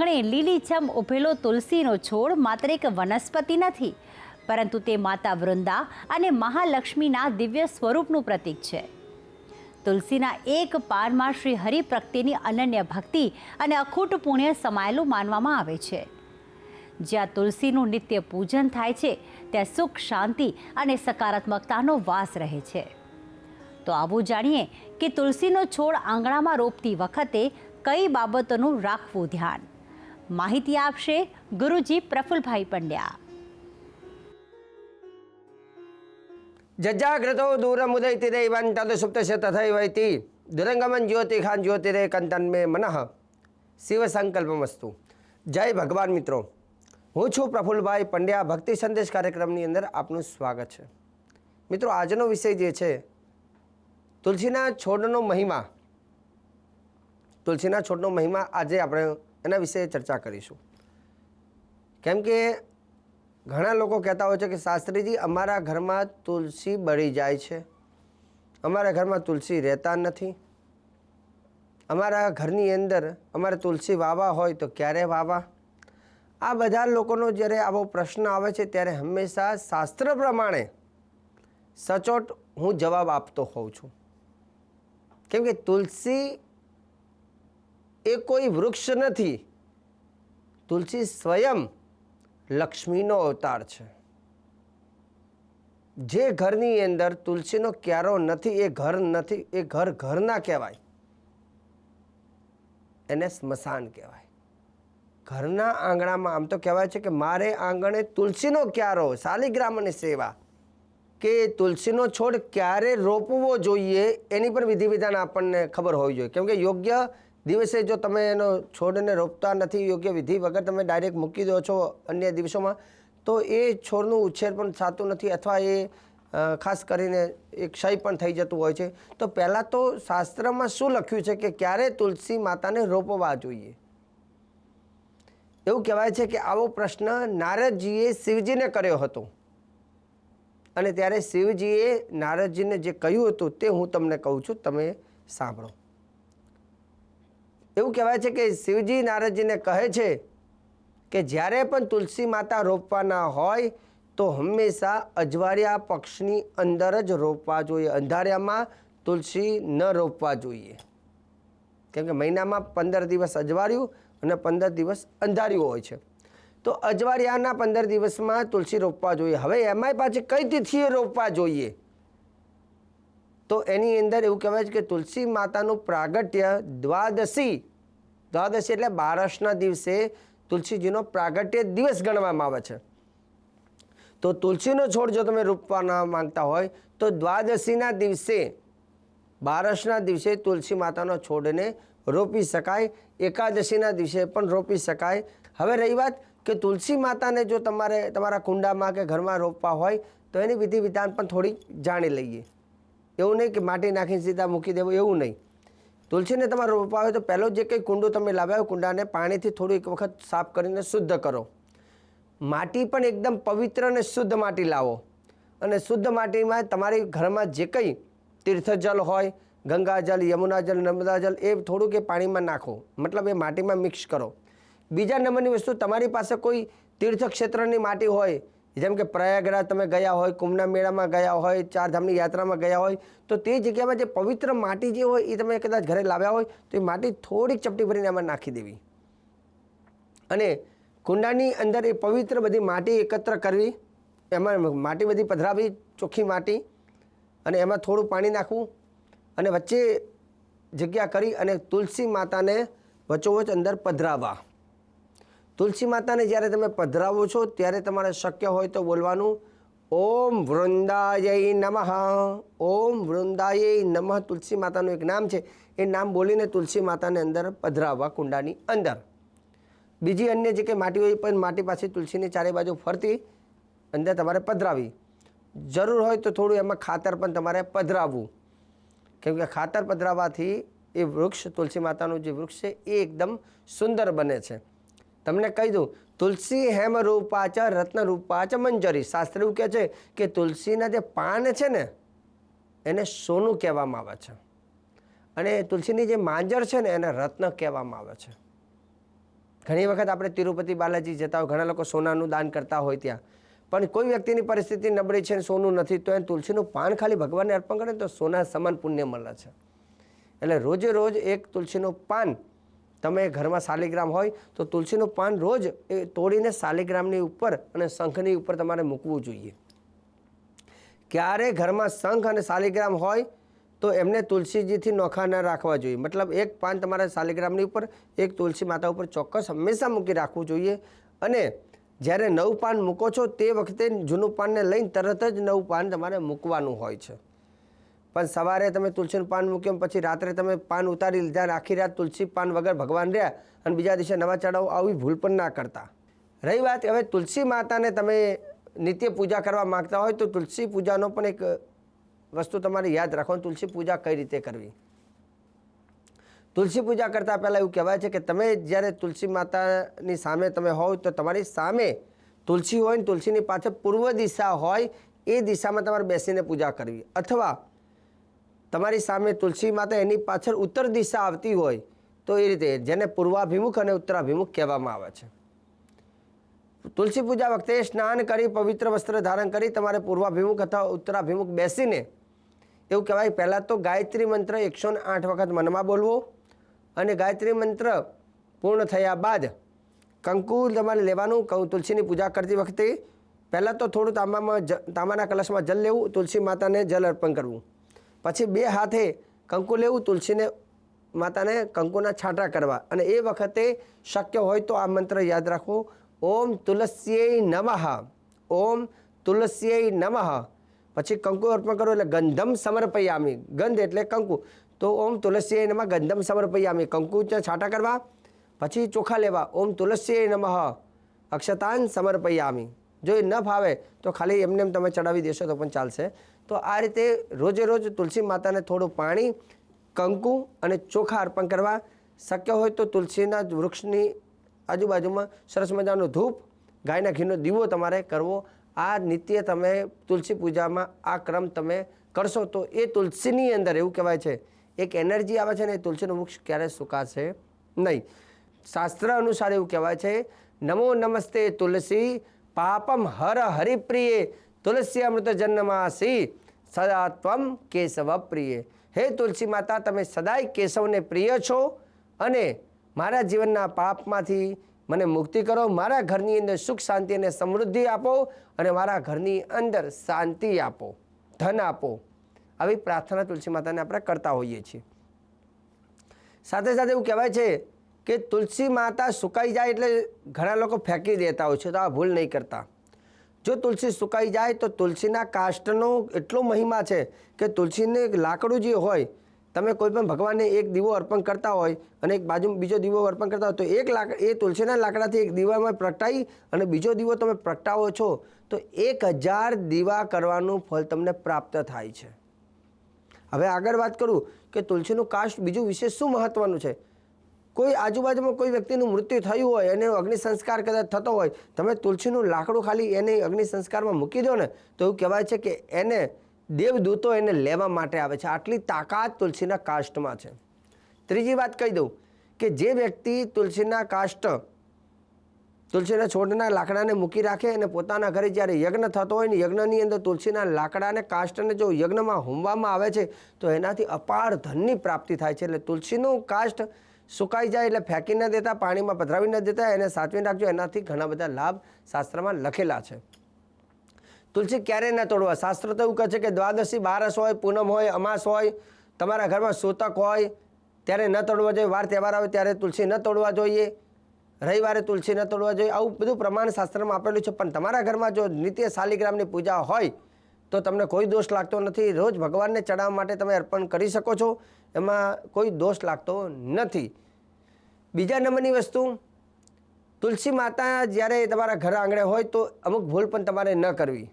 આંગણે લીલીછમ ઉભેલો તુલસીનો છોડ માત્ર એક વનસ્પતિ નથી, પરંતુ તે માતા વૃંદા અને મહાલક્ષ્મીના દિવ્ય સ્વરૂપનું પ્રતીક છે. તુલસીના એક પાનમાં શ્રી હરિ પ્રત્યેની અનન્ય ભક્તિ અને અખૂટ પુણ્ય સમાયેલું માનવામાં આવે છે. જ્યાં તુલસીનું નિત્ય પૂજન થાય છે, ત્યાં સુખ, શાંતિ અને સકારાત્મકતાનો વાસ રહે છે. તો આવું જાણીએ કે તુલસીનો છોડ આંગણામાં રોપતી વખતે કઈ બાબતોનું રાખવું ધ્યાન. માહિતી આપશે ગુરુજી પ્રફુલભાઈ પંડ્યા. જજાગ્રતો દૂરમુદયતિ દૈવં તદસુપ્તસ્ય તથૈવૈતિ દુરંગમન જ્યોતિખાન જ્યોતિરે કંતન્મે મનઃ શિવ સંકલ્પમસ્તુ. જય ભગવાન મિત્રો, હું છું પ્રફુલભાઈ પંડ્યા. ભક્તિ સંદેશ કાર્યક્રમની અંદર આપનું સ્વાગત છે. મિત્રો, આજનો વિષય જે છે તુલસીના છોડનો મહિમા. તુલસીના છોડનો મહિમા આજે આપણે એના વિશે ચર્ચા કરીશું. કેમ કે ઘણા લોકો કહેતા હોય છે કે શાસ્ત્રીજી, અમારા ઘરમાં તુલસી બળી જાય છે, અમારા ઘરમાં તુલસી રહેતા નથી, અમારા ઘરની અંદર અમારે તુલસી વાવવા હોય તો ક્યારે વાવવા. આ બધા લોકોનો જ્યારે આવો પ્રશ્ન આવે છે ત્યારે હંમેશા શાસ્ત્ર પ્રમાણે સચોટ હું જવાબ આપતો હોઉં છું. કેમ કે તુલસી એ કોઈ વૃક્ષ નથી, તુલસી સ્વયં લક્ષ્મીનો અવતાર છે. જે ઘરની અંદર તુલસીનો ક્યારો નથી એ ઘર નથી, એ ઘર ના કહેવાય, એને સ્મશાન કહેવાય. ઘરના આંગણામાં આમ તો કહેવાય છે કે મારે આંગણે તુલસીનો ક્યારો, શાલિગ્રામની સેવા, કે તુલસીનો છોડ ક્યારે રોપવો જોઈએ એની પણ વિધિ વિધાન આપણને ખબર હોવી જોઈએ. કેમ કે યોગ્ય દિવસે જો તમે એનો છોડને રોપતા નથી, યોગ્ય વિધિ વગર તમે ડાયરેક્ટ મૂકી દો છો અન્ય દિવસોમાં, તો એ છોડનું ઉછેર પણ થતું નથી, અથવા એ ખાસ કરીને એ ક્ષય પણ થઈ જતું હોય છે. તો પહેલાં તો શાસ્ત્રમાં શું લખ્યું છે કે ક્યારે તુલસી માતાને રોપવા જોઈએ? એવું કહેવાય છે કે આવો પ્રશ્ન નારદજીએ શિવજીને કર્યો હતો, અને ત્યારે શિવજીએ નારદજીને જે કહ્યું હતું તે હું તમને કહું છું, તમે સાંભળો. એવું કહેવાય છે કે શિવજી નારદજીને કહે છે કે જ્યારે પણ તુલસી માતા રોપવાના હોય તો હંમેશા અજવાળિયા પક્ષની અંદર જ રોપવા જોઈએ. અંધારિયામાં તુલસી ન રોપવા જોઈએ. કેમ કે મહિનામાં 15 દિવસ અજવાળિયું અને 15 દિવસ અંધારિયું હોય છે. તો અજવાળિયાના 15 દિવસમાં તુલસી રોપવા જોઈએ. હવે એમાંય પાછી કઈ તિથિએ રોપવા જોઈએ? તો એની અંદર એવું કહેવાય છે કે તુલસી માતાનું પ્રાગટ્ય દ્વાદશી એટલે 12ના દિવસે તુલસીજીનો પ્રાગટ્ય દિવસ ગણવામાં આવે છે. તો તુલસીનો છોડ જો તમે રોપવાના માંગતા હોય તો દ્વાદશીના દિવસે, 12ના દિવસે તુલસી માતાનો છોડને રોપી શકાય. એકાદશીના દિવસે પણ રોપી શકાય. હવે રહી વાત કે તુલસી માતાને જો તમારે તમારા કુંડામાં કે ઘરમાં રોપવા હોય તો એની વિધિ વિધાન પણ થોડી જાણી લઈએ. એવું નહીં કે માટી નાખીને સીધા મૂકી દેવું, એવું નહીં. તુલસીને તમારે રોપવા હોય તો પહેલો જે કંઈ કુંડું તમે લાવ્યા, કુંડાને પાણીથી થોડું એક વખત સાફ કરીને શુદ્ધ કરો. માટી પણ એકદમ પવિત્ર અને શુદ્ધ માટી લાવો, અને શુદ્ધ માટીમાં તમારી ઘરમાં જે કંઈ તીર્થજલ હોય, ગંગાજલ, યમુનાજલ, નર્મદાજલ, એ થોડુંક એ પાણીમાં નાખો, મતલબ એ માટીમાં મિક્સ કરો. બીજા નંબરની વસ્તુ, તમારી પાસે કોઈ તીર્થક્ષેત્રની માટી હોય, જેમ કે પ્રયાગરાજ તમે ગયા હોય, કુંભના મેળામાં ગયા હોય, ચારધામની યાત્રામાં ગયા હોય, તો તે જગ્યામાં જે પવિત્ર માટી જે હોય એ તમે કદાચ ઘરે લાવ્યા હોય તો એ માટી થોડીક ચપટી ભરીને એમાં નાખી દેવી, અને કુંડાની અંદર એ પવિત્ર બધી માટી એકત્ર કરવી, એમાં માટી બધી પધરાવી, ચોખ્ખી માટી, અને એમાં થોડું પાણી નાખવું, અને વચ્ચે જગ્યા કરી અને તુલસી માતાને વચ્ચોવચ્ચ અંદર પધરાવવા. તુલસી માતાને જ્યારે તમે પધરાવો છો ત્યારે તમારે શક્ય હોય તો બોલવાનું ઓમ વૃંદાય નમઃ, ઓમ વૃંદાય નમઃ. તુલસી માતાનું એક નામ છે, એ નામ બોલીને તુલસી માતાને અંદર પધરાવવા કુંડાની અંદર. બીજી અન્ય જે કંઈ માટી હોય પણ માટી પાછી તુલસીની ચારે બાજુ ફરતી અંદર તમારે પધરાવી. જરૂર હોય તો થોડું એમાં ખાતર પણ તમારે પધરાવવું, કેમ કે ખાતર પધરાવવાથી એ વૃક્ષ, તુલસી માતાનું જે વૃક્ષ છે એ એકદમ સુંદર બને છે. તમને કહી દઉં, તુલસી હેમ રૂપા ચ રત્ન રૂપા ચ મંજરી. શાસ્ત્ર એવું કહે છે કે તુલસીના જે પાન છે ને એને સોનું કહેવામાં આવે છે, અને તુલસીની જે માંજર છે ને એને રત્ન કહેવામાં આવે છે. ઘણી વખત આપણે તિરુપતિ બાલાજી જતા હોય, ઘણા લોકો સોનાનું દાન કરતા હોય ત્યાં, પણ કોઈ વ્યક્તિની પરિસ્થિતિ નબળી છે, સોનું નથી, તો એ તુલસીનું પાન ખાલી ભગવાનને અર્પણ કરે તો સોના સમાન પુણ્ય મળે છે. એટલે રોજે રોજ એક તુલસીનું પાન, તમે ઘરમાં શાલિગ્રામ હોય તો તુલસીનું પાન રોજ એ તોડીને શાલિગ્રામની ઉપર અને શંખની ઉપર તમારે મૂકવું જોઈએ. ક્યારે ઘરમાં શંખ અને શાલિગ્રામ હોય તો એમને તુલસીજીથી નોખા ન રાખવા જોઈએ. મતલબ એક પાન તમારા શાલિગ્રામની ઉપર, એક તુલસી માતા ઉપર ચોક્કસ હંમેશા મૂકી રાખવું જોઈએ. અને જ્યારે નવું પાન મૂકો છો તે વખતે જૂનું પાનને લઈને તરત જ નવું પાન તમારે મૂકવાનું હોય છે. પણ સવારે તમે તુલસીનું પાન મૂક્યું પછી રાત્રે તમે પાન ઉતારી લીધા, આખી રાત તુલસી પાન વગર ભગવાન રહ્યા અને બીજા દિવસે નવા ચડાવો, આવી ભૂલ પણ ના કરતા. રહી વાત હવે તુલસી માતાને તમે નિત્ય પૂજા કરવા માગતા હોય તો તુલસી પૂજાનો પણ એક વસ્તુ તમારે યાદ રાખવાની, તુલસી પૂજા કઈ રીતે કરવી. તુલસી પૂજા કરતાં પહેલાં એવું કહેવાય છે કે તમે જ્યારે તુલસી માતાની સામે તમે હોવ તો તમારી સામે તુલસી હોય ને તુલસીની પાછળ પૂર્વ દિશા હોય એ દિશામાં તમારે બેસીને પૂજા કરવી. અથવા તમારી સામે તુલસી માતા એની પાછળ ઉત્તર દિશા આવતી હોય તો એ રીતે, જેને પૂર્વાભિમુખ અને ઉત્તરાભિમુખ કહેવામાં આવે છે. તુલસી પૂજા વખતે સ્નાન કરી પવિત્ર વસ્ત્ર ધારણ કરી તમારે પૂર્વાભિમુખ અથવા ઉત્તરાભિમુખ બેસીને એવું કહેવાય પહેલાં તો ગાયત્રી મંત્ર 108 વખત મનમાં બોલવો અને ગાયત્રી મંત્ર પૂર્ણ થયા બાદ કંકુ તમારે લેવાનું. તુલસીની પૂજા કરતી વખતે પહેલાં તો થોડું તાંબાના કલશમાં જલ લેવું, તુલસી માતાને જલ અર્પણ કરવું. પછી 2 હાથે કંકુ લેવું, તુલસીને માતાને કંકુના છાંટા કરવા. અને એ વખતે શક્ય હોય તો આ મંત્ર યાદ રાખવો, ઓમ તુલસ્યૈ નમઃ, ઓમ તુલસ્યૈ નમઃ. પછી કંકુ અર્પણ કરો એટલે ગંધમ સમર્પયામી, ગંધ એટલે કંકુ, તો ઓમ તુલસ્યૈ નમઃ ગંધમ સમર્પયામી, કંકુ છાંટા કરવા. પછી ચોખા લેવા, ઓમ તુલસ્યૈ નમઃ અક્ષતાન સમર્પયામી. જો એ ન ફાવે તો ખાલી એમને તમે ચડાવી દેશો તો પણ ચાલશે. તો આ રીતે રોજે રોજ તુલસી માતાને થોડું પાણી, કંકુ અને ચોખા અર્પણ કરવા. શક્ય હોય તો તુલસીના વૃક્ષની આજુબાજુમાં સરસ મજાનો ધૂપ, ગાયના ઘીનો દીવો તમારે કરવો. આ નિત્ય તમે તુલસી પૂજામાં આ ક્રમ તમે કરશો તો એ તુલસીની અંદર એવું કહેવાય છે એક એનર્જી આવે છે ને, એ તુલસીનું વૃક્ષ ક્યારેય સુકાશે નહીં. શાસ્ત્ર અનુસાર એવું કહેવાય છે, નમો નમસ્તે તુલસી પાપમ હર હરિપ્રિયે તુલસી અમૃત જન્માસી સદા ત્વમ કેશવ પ્રિય. હે તુલસી માતા, તમે સદાય કેશવને પ્રિય છો અને મારા જીવનના પાપમાંથી મને મુક્તિ કરો, મારા ઘરની અંદર સુખ શાંતિ અને સમૃદ્ધિ આપો અને મારા ઘરની અંદર શાંતિ આપો, ધન આપો. આવી પ્રાર્થના તુલસી માતાને આપણે કરતા હોઈએ છીએ. સાથે સાથે એવું કહેવાય છે કે તુલસી માતા સુકાઈ જાય એટલે ઘણા લોકો ફેંકી દેતા હોય છે, તો આ ભૂલ નહીં કરતા. જો તુલસી સુકાઈ જાય તો તુલસીના કાષ્ટનો એટલો મહિમા છે કે તુલસીને લાકડું જે હોય, તમે કોઈ પણ ભગવાનને એક દીવો અર્પણ કરતા હોય અને એક બાજુ બીજો દીવો અર્પણ કરતા હોય તો એ તુલસીના લાકડાથી એક દીવામાં પ્રગટાઈ અને બીજો દીવો તમે પ્રગટાવો છો તો 1000 દીવા કરવાનું ફળ તમને પ્રાપ્ત થાય છે. હવે આગળ વાત કરું કે તુલસીનું કાષ્ટ બીજું વિશેષ શું મહત્વનું છે. કોઈ આજુબાજુમાં કોઈ વ્યક્તિનું મૃત્યુ થયું હોય, એને અગ્નિ સંસ્કાર કદાચ થતો હોય, તમે તુલસીનું લાકડું ખાલી એને અગ્નિ સંસ્કારમાં મૂકી દો ને તો એવું કહેવાય છે કે એને દેવદૂતો એને લેવા માટે આવે છે. આટલી તાકાત તુલસીના કાષ્ટમાં છે. ત્રીજી વાત કહી દઉં કે જે વ્યક્તિ તુલસીના કાષ્ટ, તુલસીના છોડના લાકડાને મૂકી રાખે અને પોતાના ઘરે જ્યારે યજ્ઞ થતો હોય ને યજ્ઞની અંદર તુલસીના લાકડાને કાષ્ટને જો યજ્ઞમાં હોમવામાં આવે છે તો એનાથી અપાર ધનની પ્રાપ્તિ થાય છે. એટલે તુલસીનું કાષ્ટ સુકાઈ જાય એટલે ફેંકી ન દેતા, પાણીમાં પધરાવી ન દેતા, એને સાચવીને રાખજો. એનાથી ઘણા બધા લાભ શાસ્ત્રમાં લખેલા છે. તુલસી ક્યારે ન તોડવા. શાસ્ત્ર તો એવું કહે છે કે દ્વાદશી, બારસ હોય, પૂનમ હોય, અમાસ હોય, તમારા ઘરમાં સૂતક હોય ત્યારે ન તોડવા જોઈએ. વાર તહેવાર આવે ત્યારે તુલસી ન તોડવા જોઈએ. રવિવારે તુલસી ન તોડવા જોઈએ. આવું બધું પ્રમાણ શાસ્ત્રમાં આપેલું છે. પણ તમારા ઘરમાં જો નિત્ય શાલિગ્રામની પૂજા હોય તો તમને કોઈ દોષ લાગતો નથી. રોજ ભગવાનને ચડાવવા માટે તમે અર્પણ કરી શકો છો, એમાં કોઈ દોષ લાગતો નથી. બીજા નંબરની વસ્તુ, તુલસી માતા જ્યારે તમારા ઘર આંગણે હોય તો અમુક ભૂલ પણ તમારે ન કરવી.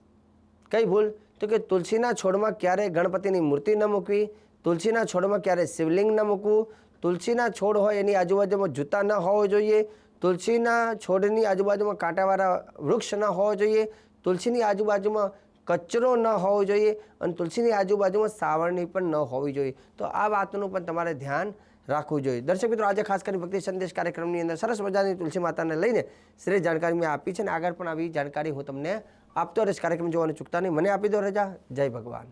કઈ ભૂલ? તો કે તુલસીના છોડમાં ક્યારેય ગણપતિની મૂર્તિ ન મૂકવી, તુલસીના છોડમાં ક્યારેય શિવલિંગ ન મૂકવું, તુલસીના છોડ હોય એની આજુબાજુમાં જૂતા ન હોવો જોઈએ, તુલસીના છોડની આજુબાજુમાં કાંટાવાળા વૃક્ષ ન હોવો જોઈએ, તુલસીની આજુબાજુમાં કચરો ન હોવો જોઈએ અને તુલસીની આજુબાજુમાં સાવરણી પણ ન હોવી જોઈએ. તો આ વાતનું પણ તમારે ધ્યાન રાખવું જોઈએ. દર્શક મિત્રો, આજે ખાસ કરીને ભક્તિ સંદેશ કાર્યક્રમની અંદર સરસ મજાની તુલસી માતાને લઈને શ્રેષ્ઠ જાણકારી મેં આપી છે અને આગળ પણ આવી જાણકારી હું તમને આપતો રહીશ. કાર્યક્રમ જોવાનું ચૂકતા નહીં. મને આપી દો રજા. જય ભગવાન.